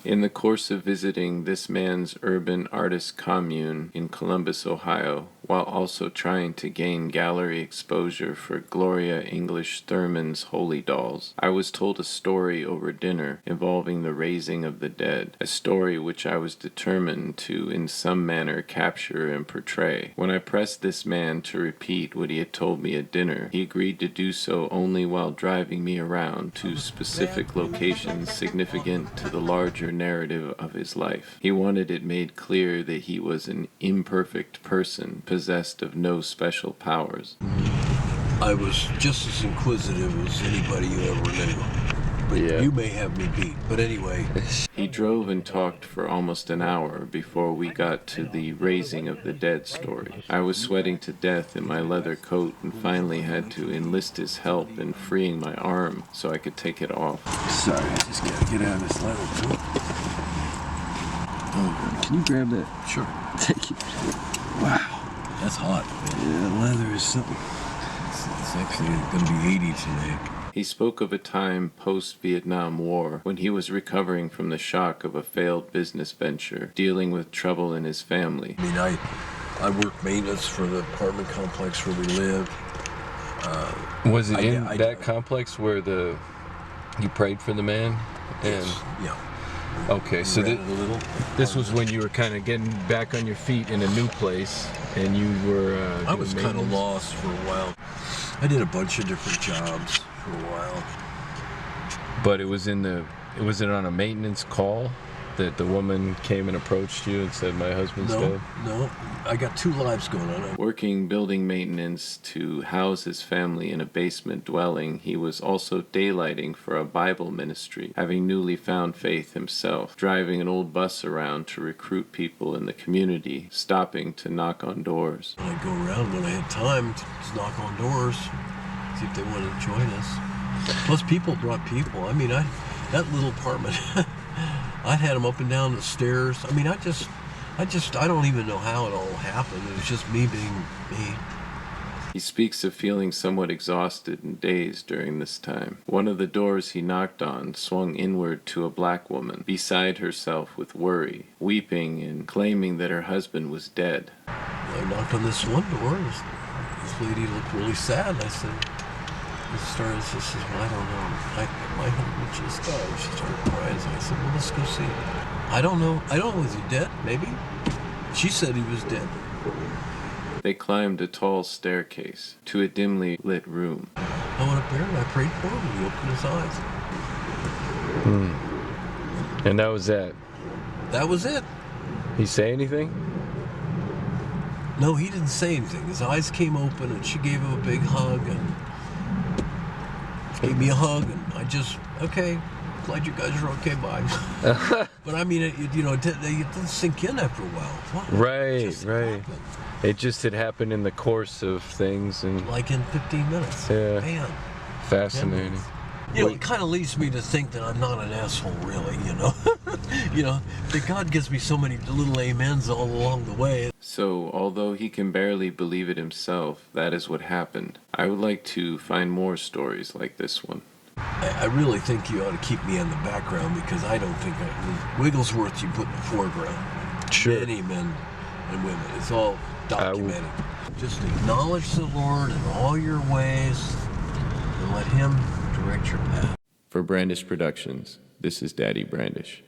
In the course of visiting this man's urban artist commune in Columbus, Ohio, while also trying to gain gallery exposure for Gloria English Thurman's Holy Dolls, I was told a story over dinner involving the raising of the dead, a story which I was determined to in some manner capture and portray. When I pressed this man to repeat what he had told me at dinner, he agreed to do so only while driving me around to specific locations significant to the larger narrative of his life. He wanted it made clear that he was an imperfect person, possessed of no special powers. I was just as inquisitive as anybody you ever knew. But you may have me beat. But anyway. He drove and talked for almost an hour before we got to the raising of the dead story. I was sweating to death in my leather coat and finally had to enlist his help in freeing my arm so I could take it off. Sorry, I just gotta get out of this leather coat. Oh, can you grab that? Sure. Thank you. Wow. That's hot. Yeah, leather is something. It's actually going to be 80 today. He spoke of a time post-Vietnam War when he was recovering from the shock of a failed business venture, dealing with trouble in his family. I mean, I worked maintenance for the apartment complex where we lived. Was it in that complex where you prayed for the man? Yes, yeah. Okay, so this was when you were kind of getting back on your feet in a new place, and you were. I was kind of lost for a while. I did a bunch of different jobs for a while. But was it on a maintenance call that the woman came and approached you and said, "My husband's dead"? No, I got two lives going on. Working building maintenance to house his family in a basement dwelling, he was also daylighting for a Bible ministry, having newly found faith himself, driving an old bus around to recruit people in the community, stopping to knock on doors. I'd go around when I had time to knock on doors, see if they wanted to join us. Plus, people brought people. I mean, that little apartment, I had them up and down the stairs. I mean, I don't even know how it all happened. It was just me being me. He speaks of feeling somewhat exhausted and dazed during this time. One of the doors he knocked on swung inward to a black woman, beside herself with worry, weeping and claiming that her husband was dead. I knocked on this one door. This lady looked really sad. I said, she says, well, I don't know. My husband just died. She started crying. So I said, well, let's go see him. I don't know. Was he dead? Maybe. She said he was dead. They climbed a tall staircase to a dimly lit room. I went up there and I prayed for him and he opened his eyes. And that was that? That was it. He say anything? No, he didn't say anything. His eyes came open and she gave him a big hug and gave me a hug and I just, okay, glad you guys are okay, bye. But I mean, it didn't sink in after a while. Wow, right. Happened. It just had happened in the course of things, and like in 15 minutes. Yeah. Man. Fascinating. It kind of leads me to think that I'm not an asshole, really, that God gives me so many little amens all along the way. So, although he can barely believe it himself, that is what happened. I would like to find more stories like this one. I really think you ought to keep me in the background because I don't think Wigglesworth you put in the foreground. Sure. Many men and women. It's all documented. Just acknowledge the Lord in all your ways and let Him direct your path. For Brandish Productions, this is Daddy Brandish.